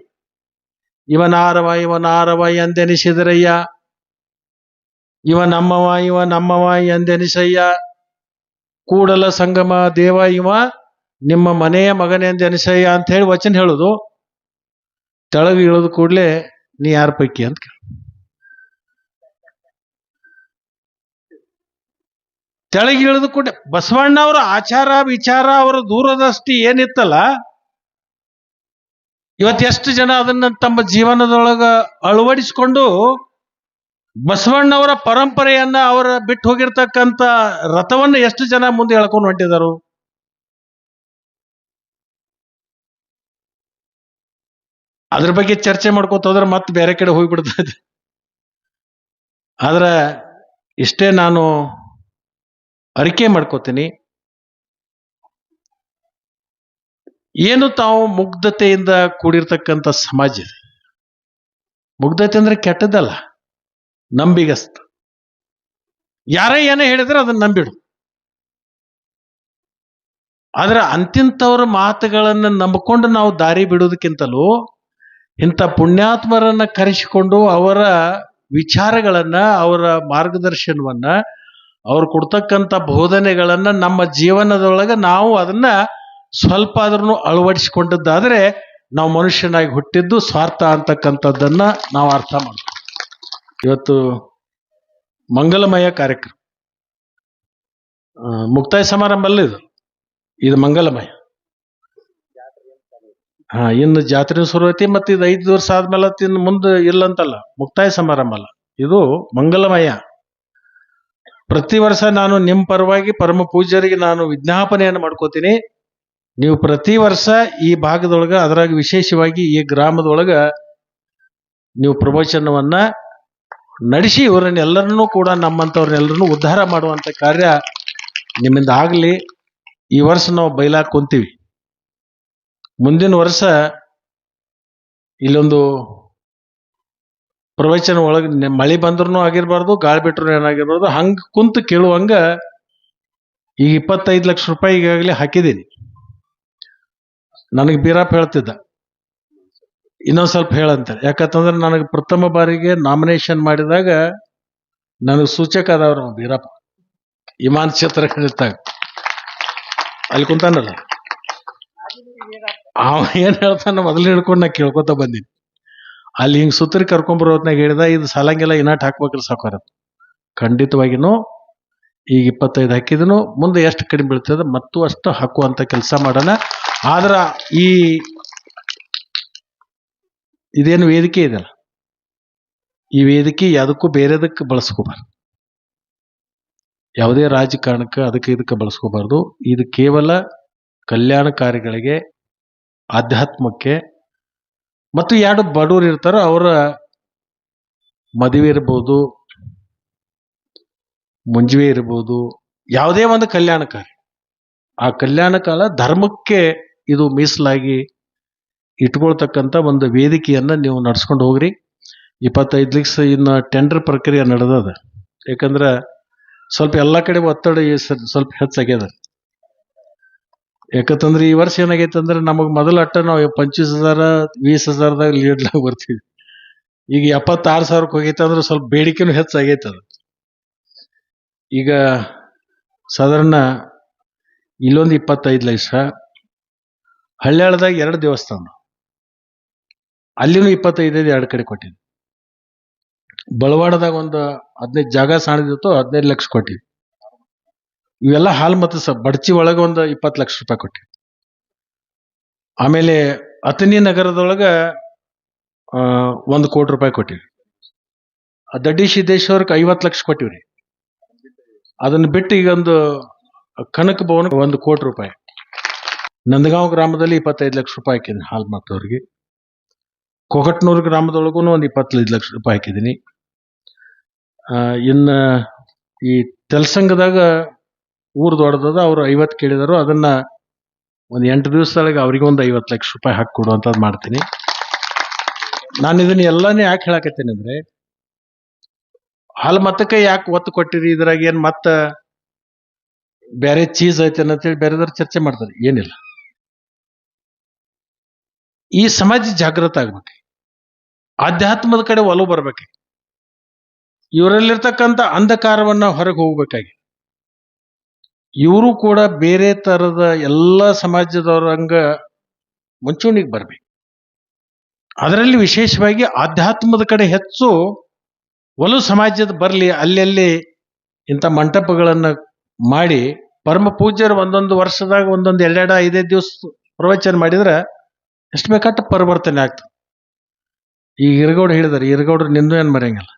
ಇವನಾರವ ಎಂದೆನಿಸಿದರಯ್ಯ, ಇವ ನಮ್ಮವ ಎಂದೆನಿಸಯ್ಯ, ಕೂಡಲ ಸಂಗಮ ದೇವ ಇವ ನಿಮ್ಮ ಮನೆಯ ಮಗನೆಂದೆನಿಸಯ್ಯ ಅಂತ ಹೇಳಿ ವಚನ ಹೇಳುದು. ತೆಳಗೆ ಇಳಿದ ಕೂಡಲೇ ನೀ ಯಾರ ಪೈಕಿ ಅಂತ ತೆಳಗೆ ಇಳಿದು ಕೂಡ ಬಸವಣ್ಣವರ ಆಚಾರ ವಿಚಾರ ಅವರ ದೂರದೃಷ್ಟಿ ಏನಿತ್ತಲ್ಲ, ಇವತ್ತೆಷ್ಟು ಜನ ಅದನ್ನ ತಮ್ಮ ಜೀವನದೊಳಗ ಅಳವಡಿಸಿಕೊಂಡು ಬಸವಣ್ಣವರ ಪರಂಪರೆಯನ್ನ ಅವರ ಬಿಟ್ಟು ಹೋಗಿರ್ತಕ್ಕಂಥ ರಥವನ್ನ ಎಷ್ಟು ಜನ ಮುಂದೆ ಎಳ್ಕೊಂಡು ಹೊಂಟಿದರು. ಅದ್ರ ಬಗ್ಗೆ ಚರ್ಚೆ ಮಾಡ್ಕೋತ ಹೋದ್ರೆ ಮತ್ತೆ ಬೇರೆ ಕಡೆ ಹೋಗ್ಬಿಡ್ತದೆ. ಆದ್ರೆ ಇಷ್ಟೇ ನಾನು ಅರಿಕೆ ಮಾಡ್ಕೋತೀನಿ, ಏನು ತಾವು ಮುಗ್ಧತೆಯಿಂದ ಕೂಡಿರ್ತಕ್ಕಂಥ ಸಮಾಜ. ಮುಗ್ಧತೆ ಅಂದ್ರೆ ಕೆಟ್ಟದ್ದಲ್ಲ, ನಂಬಿಗಸ್ತ. ಯಾರೇ ಏನೇ ಹೇಳಿದ್ರೆ ಅದನ್ನ ನಂಬಿಡು. ಆದ್ರೆ ಅಂತಿಂತವ್ರ ಮಾತುಗಳನ್ನು ನಂಬಿಕೊಂಡು ನಾವು ದಾರಿ ಬಿಡೋದಕ್ಕಿಂತಲೂ ಇಂಥ ಪುಣ್ಯಾತ್ಮರನ್ನ ಕರೆಸಿಕೊಂಡು ಅವರ ವಿಚಾರಗಳನ್ನ, ಅವರ ಮಾರ್ಗದರ್ಶನವನ್ನ, ಅವ್ರು ಕೊಡ್ತಕ್ಕಂಥ ಬೋಧನೆಗಳನ್ನ ನಮ್ಮ ಜೀವನದೊಳಗೆ ನಾವು ಅದನ್ನ ಸ್ವಲ್ಪ ಆದ್ರೂ ಅಳವಡಿಸಿಕೊಂಡದ್ದಾದ್ರೆ ನಾವು ಮನುಷ್ಯನಾಗಿ ಹುಟ್ಟಿದ್ದು ಸ್ವಾರ್ಥ ಅಂತಕ್ಕಂಥದ್ದನ್ನ ನಾವು ಅರ್ಥ ಮಾಡ್ತೀವಿ. ಇವತ್ತು ಮಂಗಲಮಯ ಕಾರ್ಯಕ್ರಮ, ಮುಕ್ತಾಯ ಸಮಾರಂಭ ಅಲ್ಲ ಇದು ಮಂಗಲಮಯ. ಇನ್ನು ಜಾತ್ರೆ ಶುರು ಐತಿ, ಮತ್ತೆ ಇದು 5 ವರ್ಷ ಆದ್ಮೇಲೆ ಇನ್ನು ಮುಂದೆ ಇಲ್ಲಂತಲ್ಲ, ಮುಕ್ತಾಯ ಸಮಾರಂಭ ಅಲ್ಲ, ಇದು ಮಂಗಲಮಯ. ಪ್ರತಿ ವರ್ಷ ನಾನು ನಿಮ್ಮ ಪರವಾಗಿ ಪರಮ ಪೂಜ್ಯರಿಗೆ ನಾನು ವಿಜ್ಞಾಪನೆಯನ್ನು ಮಾಡ್ಕೋತೀನಿ. ನೀವು ಪ್ರತಿ ವರ್ಷ ಈ ಭಾಗದೊಳಗ, ಅದರಾಗ ವಿಶೇಷವಾಗಿ ಈ ಗ್ರಾಮದೊಳಗ ನೀವು ಪ್ರವಚನವನ್ನ ನಡೆಸಿ ಇವರನ್ನೆಲ್ಲರನ್ನೂ ಕೂಡ, ನಮ್ಮಂಥವ್ರನ್ನೆಲ್ಲರನ್ನೂ ಉದ್ಧಾರ ಮಾಡುವಂತ ಕಾರ್ಯ ನಿಮ್ಮಿಂದ ಆಗಲಿ. ಈ ವರ್ಷ ನಾವು ಬೈಲಾಕ್ ಕುಂತೀವಿ. ಮುಂದಿನ ವರ್ಷ ಇಲ್ಲೊಂದು ಪ್ರವಚನ ಒಳಗೆ ಮಳೆ ಬಂದ್ರೂ ಆಗಿರ್ಬಾರ್ದು, ಗಾಳಿ ಬಿಟ್ರು ಏನಾಗಿರ್ಬಾರ್ದು, ಹಂಗ ಕುಂತು ಕೇಳುವಂಗ ಈಗ 25 ಲಕ್ಷ ರೂಪಾಯಿ ಈಗಾಗಲೇ ಹಾಕಿದ್ದೀನಿ. ನನಗೆ ಬೀರಪ್ಪ ಹೇಳ್ತಿದ್ದ, ಇನ್ನೊಂದು ಸ್ವಲ್ಪ ಹೇಳಂತ. ಯಾಕಂತಂದ್ರೆ ನನಗೆ ಪ್ರಥಮ ಬಾರಿಗೆ ನಾಮಿನೇಷನ್ ಮಾಡಿದಾಗ ನನಗೆ ಸೂಚಕ ಆದವ್ರು ಬೀರಪ್ಪ, ವಿಮಾನ ಕ್ಷೇತ್ರ ನಿಂತಾಗ ಅಲ್ಲಿ ಕುಂತಾನಲ್ಲ, ಅವ ಏನ್ ಹೇಳ್ತಾನ ಮೊದಲು ಹಿಡ್ಕೊಂಡು ನಾ ಕೇಳ್ಕೊತ ಬಂದೀನಿ. ಅಲ್ಲಿ ಹಿಂಗ್ ಸುತ್ತರಿ ಕರ್ಕೊಂಬರೋತ್ನಾಗ ಹೇಳಿದ, ಇದು ಸಾಲಂಗೆಲ್ಲ ಇನ್ನಾಟ್ ಹಾಕ್ಬೇಕ್ರಿ ಸಾಕಾರ. ಖಂಡಿತವಾಗಿನೂ ಈಗ 25 ಹಾಕಿದನು, ಮುಂದೆ ಎಷ್ಟು ಕಡಿಮೆ ಬೀಳ್ತದೆ ಮತ್ತು ಅಷ್ಟು ಹಾಕುವಂತ ಕೆಲಸ ಮಾಡೋಣ. ಆದ್ರ ಇದೇನು ವೇದಿಕೆ ಇದೆಯಲ್ಲ, ಈ ವೇದಿಕೆ ಯಾವುದಕ್ಕೂ ಬೇರೆದಕ್ಕೆ ಬಳಸ್ಕೋಬಾರ್ದು, ಯಾವುದೇ ರಾಜಕಾರಣಕ್ಕೆ ಅದಕ್ಕೆ ಇದಕ್ಕೆ ಬಳಸ್ಕೋಬಾರ್ದು. ಇದು ಕೇವಲ ಕಲ್ಯಾಣ ಕಾರ್ಯಗಳಿಗೆ, ಆಧ್ಯಾತ್ಮಕ್ಕೆ, ಮತ್ತು 2 ಬಡವರು ಇರ್ತಾರೋ ಅವರ ಮದುವೆ ಇರ್ಬೋದು, ಮುಂಜುವೆ ಇರ್ಬೋದು, ಯಾವುದೇ ಒಂದು ಕಲ್ಯಾಣ ಕಾರ್ಯ, ಆ ಕಲ್ಯಾಣ ಕಾಲ ಧರ್ಮಕ್ಕೆ ಇದು ಮೀಸಲಾಗಿ ಇಟ್ಕೊಳ್ತಕ್ಕಂಥ ಒಂದು ವೇದಿಕೆಯನ್ನ ನೀವು ನಡ್ಸ್ಕೊಂಡು ಹೋಗ್ರಿ. 25 ಲಕ್ಷ ಇನ್ನು ಟೆಂಡರ್ ಪ್ರಕ್ರಿಯೆ ನಡೆದದ. ಯಾಕಂದ್ರೆ ಸ್ವಲ್ಪ ಎಲ್ಲ ಕಡೆ ಒತ್ತಡ ಸ್ವಲ್ಪ ಹೆಚ್ಚಾಗ್ಯದ. ಯಾಕಂತಂದ್ರೆ ಈ ವರ್ಷ ಏನಾಗೈತೆ ಅಂದ್ರೆ ನಮಗ್ ಮೊದಲ ಅಟ್ಟ ನಾವು 25,000 20,000ದಾಗ ಲೀಡ್ಲಾಗ ಬರ್ತೀವಿ. ಈಗ 76,000ಕ್ಕೆ ಹೋಗೈತೆ ಅಂದ್ರೆ ಸ್ವಲ್ಪ ಬೇಡಿಕೆನೂ ಹೆಚ್ಚಾಗೈತೆ. ಅದು ಈಗ ಸಾಧಾರಣ ಇಲ್ಲೊಂದು 25 ಲಕ್ಷ, ಹಳ್ಳ್ಯಾಳದಾಗ 2 ದೇವಸ್ಥಾನ, ಅಲ್ಲಿನೂ 25 2 ಕಡೆ ಕೊಟ್ಟಿದ್ವಿ. ಬಳವಾಡದಾಗ ಒಂದು 15 ಜಾಗ ಸಾಣಿದಿತ್ತು, 15 ಲಕ್ಷ ಕೊಟ್ಟಿವಿ. ಇವೆಲ್ಲ ಹಾಲ್ ಮತ್ತು ಬಡ್ಚಿ ಒಳಗೆ ಒಂದು 20 ಲಕ್ಷ ರೂಪಾಯಿ ಕೊಟ್ಟಿವಿ. ಆಮೇಲೆ ಅತನಿ ನಗರದೊಳಗ 1 ಕೋಟಿ ರೂಪಾಯಿ ಕೊಟ್ಟಿವಿ. ದಡ್ಡಿ ಸಿದ್ದೇಶ್ವರಕ್ಕೆ 50 ಲಕ್ಷ ಕೊಟ್ಟಿವ್ರಿ. ಅದನ್ನ ಬಿಟ್ಟು ಈಗ ಒಂದು ಕನಕ ಭವನ 1 ಕೋಟಿ ರೂಪಾಯಿ. ನಂದಗಾಂವ್ ಗ್ರಾಮದಲ್ಲಿ 25 ಲಕ್ಷ ರೂಪಾಯಿ ಹಾಕಿದ್ದೀನಿ ಹಾಲ್ ಮಾತವ್ರಿಗೆ. ಕೊಗಟ್ನೂರು ಗ್ರಾಮದೊಳಗೂ ಒಂದು 25 ಲಕ್ಷ ರೂಪಾಯಿ ಹಾಕಿದ್ದೀನಿ. ಇನ್ನ ಈ ತೆಲಸಂಗದಾಗ ಊರ್ ದೊಡ್ಡದ, ಅವ್ರು 50 ಕೇಳಿದಾರು, ಅದನ್ನ ಒಂದು 8 ದಿವಸದೊಳಗೆ ಅವ್ರಿಗೆ ಒಂದು 50 ಲಕ್ಷ ರೂಪಾಯಿ ಹಾಕಿ ಕೊಡುವಂತದ್ದು ಮಾಡ್ತೀನಿ. ನಾನು ಇದನ್ನ ಎಲ್ಲಾನೇ ಯಾಕೆ ಹೇಳಕತ್ತೇನೆ ಅಂದ್ರೆ, ಹಾಲ್ ಮತಕ್ಕೆ ಯಾಕೆ ಒತ್ತು ಕೊಟ್ಟಿರಿ, ಇದ್ರಾಗ ಏನ್ ಮತ್ತ ಬೇರೆ ಚೀಸ್ ಐತೆ ಅಂತೇಳಿ ಬೇರೆದವ್ರು ಚರ್ಚೆ ಮಾಡ್ತಾರೆ. ಏನಿಲ್ಲ, ಈ ಸಮಾಜ ಜಾಗೃತ ಆಗ್ಬೇಕು, ಆಧ್ಯಾತ್ಮದ ಕಡೆ ಒಲವು ಬರ್ಬೇಕು, ಇವರಲ್ಲಿರ್ತಕ್ಕಂಥ ಅಂಧಕಾರವನ್ನ ಹೊರಗೆ ಹೋಗ್ಬೇಕಾಗಿ, ಇವರು ಕೂಡ ಬೇರೆ ತರದ ಎಲ್ಲ ಸಮಾಜದವರಂಗ ಮುಂಚೂಣಿಗೆ ಬರ್ಬೇಕು. ಅದರಲ್ಲಿ ವಿಶೇಷವಾಗಿ ಆಧ್ಯಾತ್ಮದ ಕಡೆ ಹೆಚ್ಚು ಒಲವು ಸಮಾಜದ ಬರಲಿ. ಅಲ್ಲಲ್ಲಿ ಇಂಥ ಮಂಟಪಗಳನ್ನ ಮಾಡಿ ಪರಮ ಪೂಜ್ಯರು ಒಂದೊಂದು ವರ್ಷದಾಗ ಒಂದೊಂದು 2 5 ದಿವಸ ಪ್ರವಚನ ಮಾಡಿದ್ರೆ ಎಷ್ಟು ಬೇಕಾಟ ಪರಿವರ್ತನೆ ಆಗ್ತದೆ. ಈ ಹಿರಗೌಡ ಹೇಳಿದಾರೆ, ಹಿರಗೌಡ್ರು ನಿಂದು ಏನ್ ಮರೆಯಂಗಿಲ್ಲ,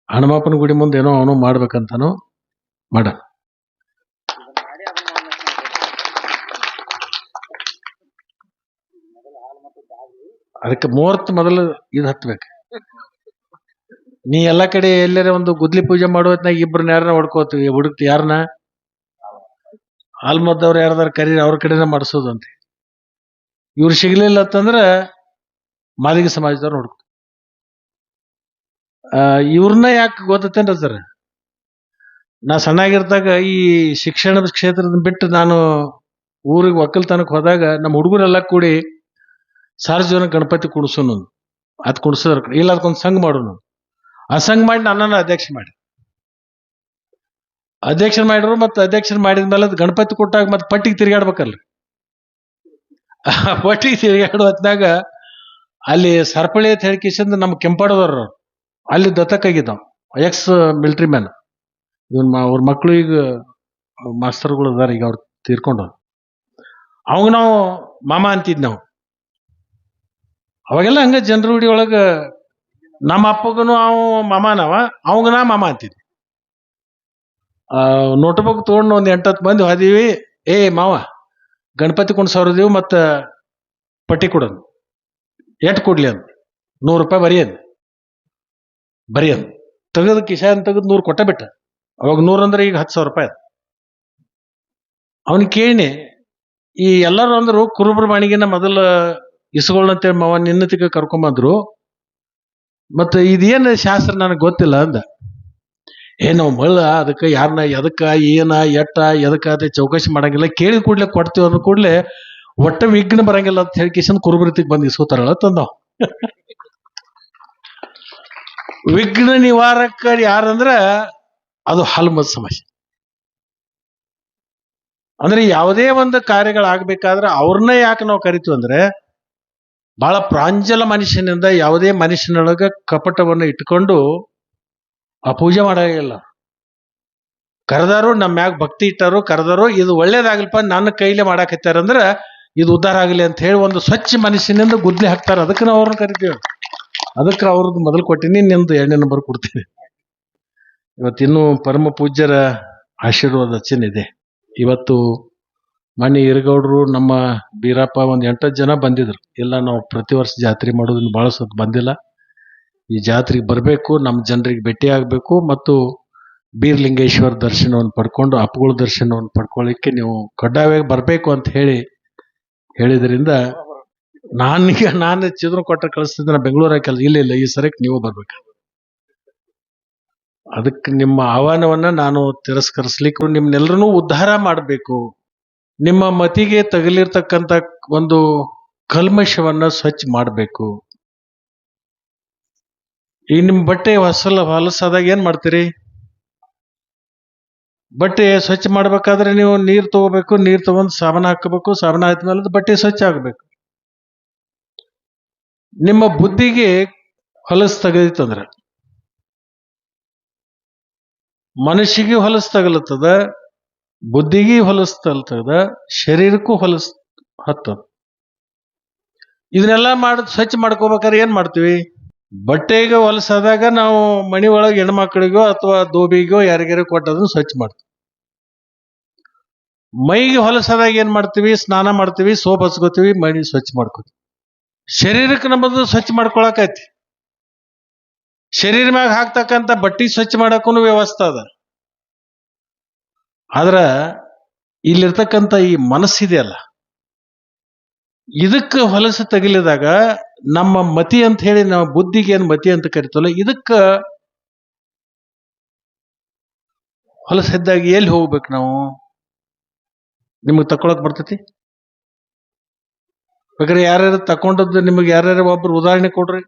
ಹನುಮಪ್ಪನ ಗುಡಿ ಮುಂದೆ ಏನೋ ಅವನು ಮಾಡ್ಬೇಕಂತಾನು ಮಾಡ. ಅದಕ್ಕೆ ಮುಹೂರ್ತ ಮೊದಲು ಇದು ಹತ್ಬೇಕು. ನೀ ಎಲ್ಲಾ ಕಡೆ ಎಲ್ಲರ ಒಂದು ಗುದ್ಲಿ ಪೂಜೆ ಮಾಡೋತ್ನಾಗ ಇಬ್ಬರನ್ನ ಯಾರನ್ನ ಹೊಡ್ಕೋತೀವಿ, ಹುಡುಕ್ತಿ ಯಾರನ್ನ, ಆಲ್ಮದ್ದವ್ರು ಯಾರ್ದಾರ ಕರೀರಿ, ಅವ್ರ ಕಡೆನ ಮಾಡಿಸೋದು ಅಂತ. ಇವ್ರು ಸಿಗ್ಲಿಲ್ಲ ಅಂತಂದ್ರ ಮಾದಿಗ ಸಮಾಜದವ್ರು ಹುಡುಕ್ತು. ಇವ್ರನ್ನ ಯಾಕೆ ಗೊತ್ತೇನ್ರಿ ಸರ್, ನಾ ಸಣ್ಣಾಗಿರ್ದಾಗ ಈ ಶಿಕ್ಷಣ ಕ್ಷೇತ್ರದ ಬಿಟ್ಟು ನಾನು ಊರಿಗೆ ಒಕ್ಕಲ್ತನಕ್ಕೆ ಹೋದಾಗ ನಮ್ಮ ಹುಡುಗರೆಲ್ಲ ಕೂಡಿ ಸಾರ್ವಜನಿಕ ಗಣಪತಿ ಕುಣಿಸೋನು, ಅದ್ ಕುಣಿಸೋದ್ರ ಇಲ್ಲ ಅದಕ್ಕೊಂದು ಸಂಘ ಮಾಡೋನು. ಆ ಸಂಘ ಮಾಡಿ ನನ್ನನ್ನು ಅಧ್ಯಕ್ಷ ಮಾಡಿದ್ರು. ಮತ್ತೆ ಅಧ್ಯಕ್ಷರು ಮಾಡಿದ್ಮೇಲೆ ಅದು ಗಣಪತಿ ಕೊಟ್ಟಾಗ ಮತ್ತೆ ಪಟ್ಟಿಗೆ ತಿರುಗಾಡ್ಬೇಕಲ್ರಿ. ಪಟ್ಟಿಗೆ ತಿರುಗಾಡೋ ಹೊತ್ನಾಗ ಅಲ್ಲಿ ಸರ್ಪಳಿ ಅಂತ ಹೇಳಿಕಿಸಿಂದ ನಮ್ಮ ಕೆಂಪಾಡದವ್ರು ಅಲ್ಲಿ ದತ್ತಕ್ಕಾಗಿದ್ದಾವ, ಎಕ್ಸ್ ಮಿಲಿಟರಿ ಮ್ಯಾನ್. ಅವ್ರ ಮಕ್ಕಳು ಈಗ ಮಾಸ್ತರ್ಗಳು ಅದಾರ, ಈಗ ಅವ್ರು ತೀರ್ಕೊಂಡು. ಅವಾಗ ನಾವು ಮಾಮ ಅಂತಿದ್ ನಾವು. ಅವಾಗೆಲ್ಲ ಹಂಗ ಜನರ ರೂಢಿ ಒಳಗ ನಮ್ಮ ಅಪ್ಪಗನು ಅವ ಮಾಮನವ, ಅವಂಗ ನಾ ಮಾಮ ಅಂತಿದ್ವಿ. ನೋಟ್ಬುಕ್ ತಗೊಂಡು ಒಂದ್ 8-10 ಮಂದಿ ಹೋದೀವಿ. ಏ ಮಾವ ಗಣಪತಿ ಕುಣ್ಸವ್ರದೀವಿ, ಮತ್ತ ಪಟ್ಟಿ ಕೊಡೋದು ಎಟ್ ಕೊಡ್ಲಿ ಅಂತ. 100 ರೂಪಾಯಿ ಬರಿ ಅಂದ್ ತೆಗೆದು ಕಿಶಾನ್ ತೆಗೆದು 100 ಕೊಟ್ಟ ಬಿಟ್ಟ. ಅವಾಗ 100 ಅಂದ್ರೆ ಈಗ 10,000 ರೂಪಾಯಿ. ಅವನಿಗೆ ಕೇಳಿ ಈ ಎಲ್ಲರೂ ಅಂದ್ರು ಕುರುಬ್ರ ಬಾಣಿಗೆನ ಮೊದಲ ಇಸ್ಕೊಳ್ಳಂತೇಳಿ ಮಾವ ನಿನ್ನತಿಗೆ ಕರ್ಕೊಂಬಂದ್ರು. ಮತ್ತೆ ಇದೇನು ಶಾಸ್ತ್ರ ನನಗೆ ಗೊತ್ತಿಲ್ಲ ಅಂದ. ನಾವು ಮಳ್ಳ ಅದಕ್ಕೆ ಯಾರನ್ನ ಎದಕ್ಕ ಏನ ಎಟ್ಟ ಎದಕ್ಕ ಅದೇ ಚೌಕಾಶಿ ಮಾಡಂಗಿಲ್ಲ, ಕೇಳಿದ ಕೂಡ್ಲೆ ಕೊಡ್ತೀವಿ ಅಂದ ಕೂಡ್ಲೆ ಒಟ್ಟ ವಿಘ್ನ ಬರಂಗಿಲ್ಲ ಅಂತ ಹೇಳಿ ಕಿಶನ್ ಕುರುಬೃತಿಗೆ ಬಂದು ಇಸ್ಕೋತಾರಲ್ಲ ತಂದಾವ್. ವಿಘ್ನ ನಿವಾರಕ ಯಾರಂದ್ರ ಅದು ಹಲ್ಮದ ಸಮಸ್ಯೆ. ಅಂದ್ರೆ ಯಾವುದೇ ಒಂದು ಕಾರ್ಯಗಳಾಗಬೇಕಾದ್ರೆ ಅವ್ರನ್ನ ಯಾಕೆ ನಾವು ಕರಿತೀವಿ ಅಂದ್ರೆ, ಬಹಳ ಪ್ರಾಂಜಲ ಮನುಷ್ಯನಿಂದ ಯಾವುದೇ ಮನುಷ್ಯನೊಳಗ ಕಪಟವನ್ನು ಇಟ್ಕೊಂಡು ಆ ಪೂಜೆ ಮಾಡಾಗಿಲ್ಲ. ಕರೆದಾರು ನಮ್ಮ ಮ್ಯಾಗ ಭಕ್ತಿ ಇಟ್ಟಾರು, ಕರೆದಾರು ಇದು ಒಳ್ಳೇದಾಗಲ್ಪ ನನ್ನ ಕೈಲೇ ಮಾಡಾಕತ್ತಾರಂದ್ರ ಇದು ಉದ್ಧಾರ ಆಗಲಿ ಅಂತ ಹೇಳಿ ಒಂದು ಸ್ವಚ್ಛ ಮನುಷ್ಯನಿಂದ ಗುದ್ಲಿ ಹಾಕ್ತಾರ. ಅದಕ್ಕೆ ನಾವು ಅವ್ರನ್ನ ಕರಿತೀವಿ. ಅದಕ್ಕೆ ಅವ್ರದ್ದು ಮೊದಲು ಕೊಟ್ಟಿನಿ, ನಿಂದು 2ನೇ ನಂಬರ್ ಕೊಡ್ತೀನಿ. ಇವತ್ತಿನ್ನೂ ಪರಮ ಪೂಜ್ಯರ ಆಶೀರ್ವಾದ ಇದೆ. ಇವತ್ತು ಮನೆ ಹಿರಗೌಡರು ನಮ್ಮ ಬೀರಪ್ಪ ಒಂದು 8-10 ಜನ ಬಂದಿದ್ರು. ಇಲ್ಲ ನಾವು ಪ್ರತಿ ವರ್ಷ ಜಾತ್ರೆ ಮಾಡೋದನ್ನ ಬಹಳ ಸತ್ ಬಂದಿಲ್ಲ, ಈ ಜಾತ್ರೆಗೆ ಬರಬೇಕು, ನಮ್ಮ ಜನರಿಗೆ ಭೇಟಿ ಆಗಬೇಕು ಮತ್ತು ಬೀರ್ಲಿಂಗೇಶ್ವರ ದರ್ಶನವನ್ನು ಪಡ್ಕೊಂಡು ಅಪ್ಪಗಳ ದರ್ಶನವನ್ನು ಪಡ್ಕೊಳ್ಳಿಕ್ಕೆ ನೀವು ಕಡ್ಡಾಯವಾಗಿ ಬರಬೇಕು ಅಂತ ಹೇಳಿದ್ರಿಂದ ನಾನು ಚಿತ್ರ ಕೊಟ್ಟ ಕಳಿಸ್ತಿದ್ದೆ ಬೆಂಗಳೂರಾಗ ಕೆಲಸ. ಇಲ್ಲ ಈ ಸರಕ್ಕೆ ನೀವು ಬರ್ಬೇಕು. ಅದಕ್ಕೆ ನಿಮ್ಮ ಆಹ್ವಾನವನ್ನ ನಾನು ತಿರಸ್ಕರಿಸ್ಲಿಕ್ಕೆ, ನಿಮ್ನೆಲ್ಲರನ್ನೂ ಉದ್ಧಾರ ಮಾಡಬೇಕು, ನಿಮ್ಮ ಮತಿಗೆ ತಗಲಿರ್ತಕ್ಕಂಥ ಒಂದು ಕಲ್ಮಶವನ್ನ ಸ್ವಚ್ಛ ಮಾಡಬೇಕು. ಈ ನಿಮ್ ಬಟ್ಟೆ ಹೊಲಸಾದಾಗ ಏನ್ ಮಾಡ್ತೀರಿ? ಬಟ್ಟೆ ಸ್ವಚ್ಛ ಮಾಡ್ಬೇಕಾದ್ರೆ ನೀವು ನೀರು ತಗೋಬೇಕು, ನೀರು ತಗೊಂಡು ಸಾಬಾನ ಹಾಕಬೇಕು, ಸಾಬಾನ ಹಾಕಿದ್ಮೇಲೆ ಬಟ್ಟೆ ಸ್ವಚ್ಛ ಆಗ್ಬೇಕು. ನಿಮ್ಮ ಬುದ್ಧಿಗೆ ಹೊಲಸು ತಗಲಿತ್ತಂದ್ರ ಮನುಷ್ಯಗೆ ಹೊಲಸು ತಗಲತ್ತದ, ಬುದ್ಧಿಗೆ ಹೊಲಸು ತಗಲ್ತದ, ಶರೀರಕ್ಕೂ ಹೊಲಸು ಹತ್ತದ. ಇದನ್ನೆಲ್ಲ ಸ್ವಚ್ಛ ಮಾಡ್ಕೋಬೇಕಾದ್ರೆ ಏನ್ ಮಾಡ್ತೀವಿ? ಬಟ್ಟೆಗೆ ಹೊಲಸಾದಾಗ ನಾವು ಮನಿ ಒಳಗೆ ಹೆಣ್ಮಕ್ಳಿಗೋ ಅಥವಾ ದೋಬಿಗೋ ಯಾರಿಗಾರ ಕೊಟ್ಟದನ್ನು ಸ್ವಚ್ಛ ಮಾಡ್ತೀವಿ. ಮೈಗೆ ಹೊಲಸಾದಾಗ ಏನ್ ಮಾಡ್ತೀವಿ? ಸ್ನಾನ ಮಾಡ್ತೀವಿ, ಸೋಪ್ ಹಚ್ಕೋತೀವಿ, ಮೈ ಸ್ವಚ್ಛ ಮಾಡ್ಕೋತೀವಿ. ಶರೀರಕ್ಕೆ ನಮ್ಮದು ಸ್ವಚ್ಛ ಮಾಡ್ಕೊಳಕೈತಿ. ಶರೀರ ಮ್ಯಾಗ ಹಾಕ್ತಕ್ಕಂಥ ಬಟ್ಟೆ ಸ್ವಚ್ಛ ಮಾಡಕ್ಕೂ ವ್ಯವಸ್ಥೆ ಅದ. ಆದ್ರ ಇಲ್ಲಿರ್ತಕ್ಕಂಥ ಈ ಮನಸ್ಸಿದೆಯಲ್ಲ, ಇದಕ್ಕೆ ಹೊಲಸು ತಗಲಿದಾಗ ನಮ್ಮ ಮತಿ ಅಂತ ಹೇಳಿ ನಾವು ಬುದ್ಧಿಗೆ ಏನ್ ಮತಿ ಅಂತ ಕರಿತಲ್ಲ, ಇದಕ್ಕ ಹೊಲಸಿದ್ದಾಗ ಎಲ್ಲಿ ಹೋಗ್ಬೇಕು ನಾವು? ನಿಮಗೆ ತಕೊಳಕ್ ಬರ್ತೈತಿ? ಬೇಕಾದ್ರೆ ಯಾರ್ಯಾರು ತಕೊಂಡದ್ದು ನಿಮಗೆ ಯಾರ್ಯಾರ ಒಬ್ರು ಉದಾಹರಣೆ ಕೊಡ್ರಿ.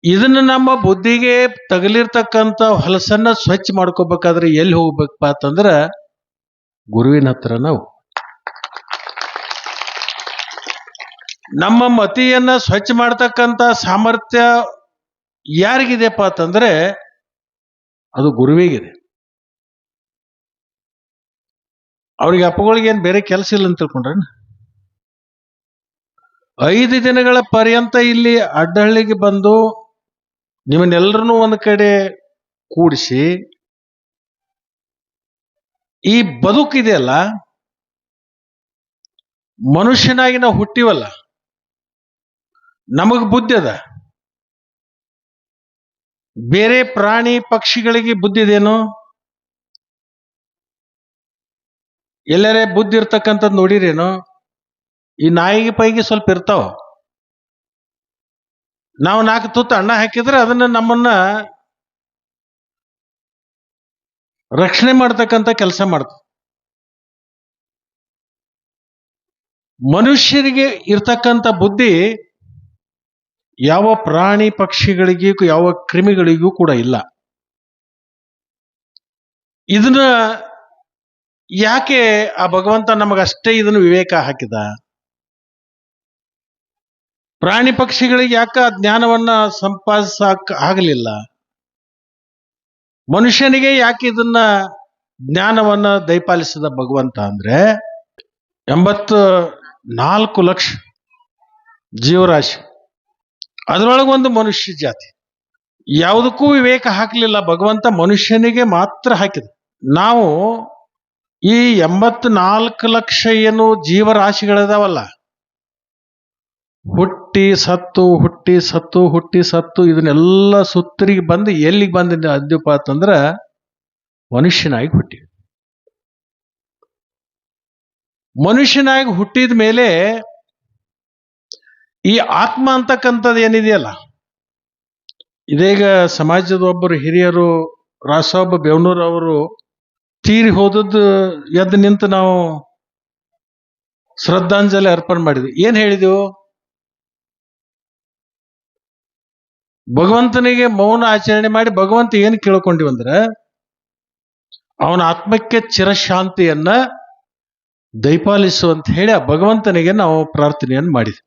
ಇದನ್ನ ನಮ್ಮ ಬುದ್ಧಿಗೆ ತಗಲಿರ್ತಕ್ಕಂಥ ಹೊಲಸನ್ನ ಸ್ವಚ್ಛ ಮಾಡ್ಕೋಬೇಕಾದ್ರೆ ಎಲ್ಲಿ ಹೋಗ್ಬೇಕಪ್ಪ ಅಂತಂದ್ರ ಗುರುವಿನ ಹತ್ರ. ನಾವು ನಮ್ಮ ಮತಿಯನ್ನ ಸ್ವಚ್ಛ ಮಾಡ್ತಕ್ಕಂಥ ಸಾಮರ್ಥ್ಯ ಯಾರಿಗಿದೆಪ್ಪ ಅಂತಂದ್ರೆ ಅದು ಗುರುವಿಗಿದೆ. ಅವ್ರಿಗೆ ಅಪ್ಪಗಳಿಗೆ ಏನ್ ಬೇರೆ ಕೆಲಸ ಇಲ್ಲ ಅಂತ ತಿಳ್ಕೊಂಡ್ರೆ 5 ದಿನಗಳ ಪರ್ಯಂತ ಇಲ್ಲಿ ಅಡ್ಡಹಳ್ಳಿಗೆ ಬಂದು ನಿಮ್ಮನ್ನೆಲ್ಲರನ್ನೂ ಒಂದು ಕಡೆ ಕೂಡಿಸಿ ಈ ಬದುಕಿದೆಯಲ್ಲ, ಮನುಷ್ಯನಾಗಿ ನಾವು ಹುಟ್ಟಿವಲ್ಲ, ನಮಗ್ ಬುದ್ಧಿ ಅದ. ಬೇರೆ ಪ್ರಾಣಿ ಪಕ್ಷಿಗಳಿಗೆ ಬುದ್ಧಿ ಇದೇನು? ಎಲ್ಲರೇ ಬುದ್ಧಿ ಇರ್ತಕ್ಕಂಥದ್ದು ನೋಡಿರೇನು? ಈ ನಾಯಿಗೆ ಪೈಗೆ ಸ್ವಲ್ಪ ಇರ್ತಾವ. ನಾವು 4 ತುತ್ತು ಅನ್ನ ಹಾಕಿದ್ರೆ ಅದನ್ನ ನಮ್ಮನ್ನ ರಕ್ಷಣೆ ಮಾಡ್ತಕ್ಕಂಥ ಕೆಲಸ ಮಾಡ್ತದೆ. ಮನುಷ್ಯರಿಗೆ ಇರ್ತಕ್ಕಂಥ ಬುದ್ಧಿ ಯಾವ ಪ್ರಾಣಿ ಪಕ್ಷಿಗಳಿಗೂ ಯಾವ ಕ್ರಿಮಿಗಳಿಗೂ ಕೂಡ ಇಲ್ಲ. ಇದನ್ನ ಯಾಕೆ ಆ ಭಗವಂತ ನಮಗಷ್ಟೇ ಇದನ್ನು ವಿವೇಕ ಹಾಕಿದ? ಪ್ರಾಣಿ ಪಕ್ಷಿಗಳಿಗೆ ಯಾಕೆ ಆ ಜ್ಞಾನವನ್ನ ಸಂಪಾದಿಸಕ್ ಆಗಲಿಲ್ಲ? ಮನುಷ್ಯನಿಗೆ ಯಾಕೆ ಇದನ್ನ ಜ್ಞಾನವನ್ನ ದಯಪಾಲಿಸಿದ ಭಗವಂತ ಅಂದ್ರೆ 84 ಲಕ್ಷ ಜೀವರಾಶಿ, ಅದರೊಳಗೆ ಒಂದು ಮನುಷ್ಯ ಜಾತಿ. ಯಾವುದಕ್ಕೂ ವಿವೇಕ ಹಾಕಲಿಲ್ಲ ಭಗವಂತ, ಮನುಷ್ಯನಿಗೆ ಮಾತ್ರ ಹಾಕಿದ. ನಾವು ಈ 84 ಲಕ್ಷ ಏನು ಜೀವರಾಶಿಗಳಿದಾವಲ್ಲ, ಹುಟ್ಟಿ ಸತ್ತು ಹುಟ್ಟಿ ಸತ್ತು ಹುಟ್ಟಿ ಸತ್ತು ಇದನ್ನೆಲ್ಲ ಸುತ್ತರಿಗೆ ಬಂದು ಎಲ್ಲಿಗೆ ಬಂದ ಅದ್ಯಪ್ಪ ಅಂತಂದ್ರ ಮನುಷ್ಯನಾಗಿ ಹುಟ್ಟಿ. ಮನುಷ್ಯನಾಗಿ ಹುಟ್ಟಿದ ಮೇಲೆ ಈ ಆತ್ಮ ಅಂತಕ್ಕಂಥದ್ದು ಏನಿದೆಯಲ್ಲ, ಇದೀಗ ಸಮಾಜದ ಒಬ್ಬರು ಹಿರಿಯರು ರಾಸೊಬ್ಬ ಬೇವನೂರು ಅವರು ತೀರಿ ಹೋದದ್ದು ಎದ್ದು ನಿಂತು ನಾವು ಶ್ರದ್ಧಾಂಜಲಿ ಅರ್ಪಣೆ ಮಾಡಿದ್ವಿ. ಏನ್ ಹೇಳಿದೆವು? ಭಗವಂತನಿಗೆ ಮೌನ ಆಚರಣೆ ಮಾಡಿ ಭಗವಂತ ಏನು ಕೇಳ್ಕೊಂಡಿವಂದ್ರೆ ಅವನ ಆತ್ಮಕ್ಕೆ ಚಿರಶಾಂತಿಯನ್ನ ದಯಪಾಲಿಸು ಅಂತ ಹೇಳಿ ಆ ಭಗವಂತನಿಗೆ ನಾವು ಪ್ರಾರ್ಥನೆಯನ್ನು ಮಾಡಿದ್ವಿ.